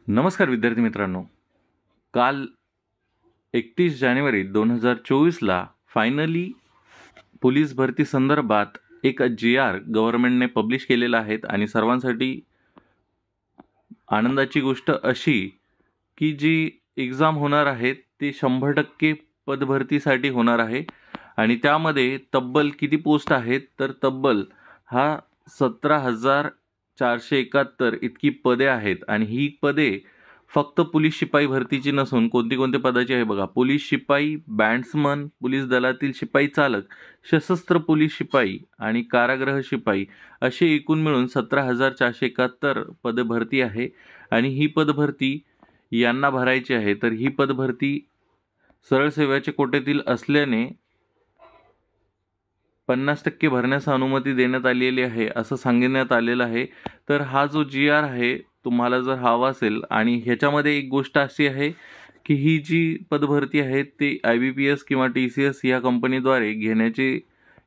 नमस्कार विद्यार्थी मित्रांनो. काल 31 जानेवारी 2024ला फायनली पोलीस भरती संदर्भात एक जी-आर गव्हर्नमेंटने पब्लिश केलेला आहे आणि सर्वांसाठी आनंदाची गोष्ट अशी की जी एक्झाम होणार आहे ती 100% पदभरतीसाठी होणार आहे आणि त्यामध्ये तब्बल किती पोस्ट आहेत तर तब्बल 17,471 इतकी पदे आहेत आणि ही पदे फक्त पोलीस शिपाई भरतीची नसून कोणती पदाची आहे बघा. पोलीस शिपाई, बँड्समन, पोलीस दलातील शिपाई चालक, सशस्त्र पोलीस शिपाई आणि कारागृह शिपाई असे एकूण मिळून 17,471 पदभरती आहे आणि ही पदभरती यांना भरायची आहे. तर ही पदभरती सरळ सेवेच्या कोट्यातील असल्याने 50% भरण्यास अनुमती देण्यात आलेली आहे असं सांगण्यात आलेलं आहे. तर हा जो जी-आर आहे तुम्हाला जर हवा असेल आणि ह्याच्यामध्ये एक गोष्ट अशी आहे की ही जी पदभरती आहे ते IBPS किंवा TCS या कंपनीद्वारे घेण्याचे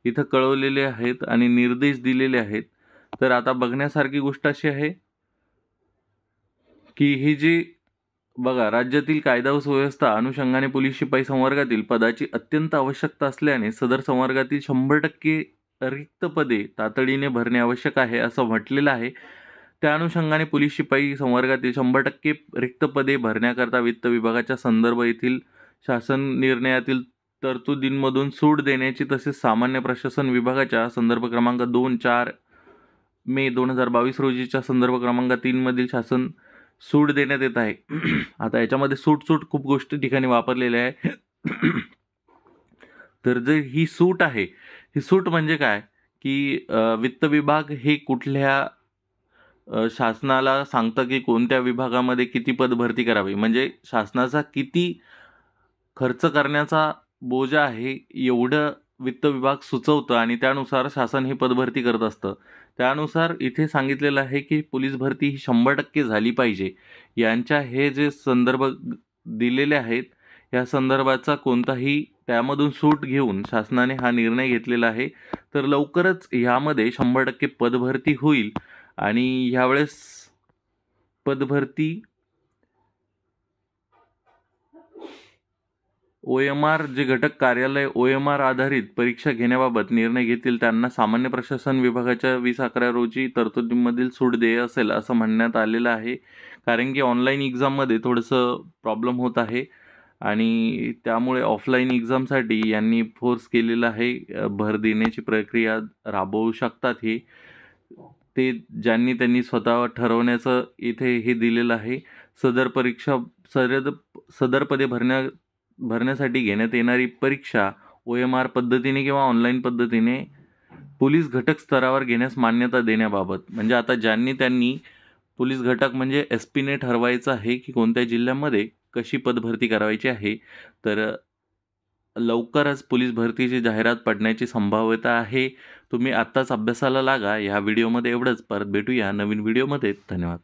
इथं कळवलेले आहेत आणि निर्देश दिलेले आहेत. तर आता बघण्यासारखी गोष्ट अशी आहे की ही जी बघा, राज्यातील कायदा व सुव्यवस्था अनुषंगाने पोलीस शिपाई संवर्गातील पदाची अत्यंत आवश्यकता असल्याने सदर संवर्गातील 100% रिक्त पदे तातडीने भरणे आवश्यक आहे असं म्हटलेलं आहे. त्या अनुषंगाने पोलीस शिपाई संवर्गातील 100% रिक्त पदे भरण्याकरता वित्त विभागाच्या संदर्भ येथील शासन निर्णयातील तरतुदींमधून सूट देण्याची तसेच सामान्य प्रशासन विभागाच्या संदर्भ क्रमांक 2/4 मे 2022 रोजीच्या संदर्भ क्रमांक 3 मधील शासन सूट देण्यात येत आहे. आता याच्यामध्ये सूट खूप गोष्टी ठिकाणी वापरलेल्या आहे. तर जर ही सूट आहे, ही सूट म्हणजे काय की वित्त विभाग हे कुठल्या शासनाला सांगतं की कोणत्या विभागामध्ये किती पद भरती करावी, म्हणजे शासनाचा किती खर्च करण्याचा बोजा आहे एवढं वित्त विभाग सुचवतं आणि त्यानुसार शासन ही पदभरती करत असतं. त्यानुसार इथे सांगितलेलं आहे की पोलीस भरती ही 100% झाली पाहिजे. यांच्या हे जे संदर्भ दिलेले आहेत या संदर्भाचा कोणताही त्यामधून सूट घेऊन शासनाने हा निर्णय घेतलेला आहे. तर लवकरच ह्यामध्ये 100% पदभरती होईल आणि ह्यावेळेस पदभरती OMR जे घटक कार्यालय OMR आधारित परीक्षा घेण्याबाबत निर्णय घेतील त्यांना सामान्य प्रशासन विभागाच्या 20/11 रोजी तरतुदींमधील सूट देय असेल असं म्हणण्यात आलेलं आहे. कारण की ऑनलाईन एक्झाममध्ये थोडंसं प्रॉब्लेम होत आहे आणि त्यामुळे ऑफलाईन एक्झामसाठी यांनी फोर्स केलेला आहे. भर देण्याची प्रक्रिया राबवू शकतात हे ते ज्यांनी त्यांनी स्वतः ठरवण्याचं इथे हे दिलेलं आहे. सदर पदे भरण्यासाठी घेण्यात येणारी परीक्षा OMR पद्धतीने किंवा ऑनलाईन पद्धतीने पोलीस घटक स्तरावर घेण्यास मान्यता देण्याबाबत, म्हणजे आता ज्यांनी त्यांनी पोलीस घटक म्हणजे SP ने ठरवायचं आहे की कोणत्या जिल्ह्यामध्ये कशी पदभरती करायची आहे. तर लवकरच पोलीस भरतीची जाहिरात पडण्याची संभाव्यता आहे. तुम्ही आत्ताच अभ्यासाला लागा. ह्या व्हिडिओमध्ये एवढंच. परत भेटूया नवीन व्हिडिओमध्ये. धन्यवाद.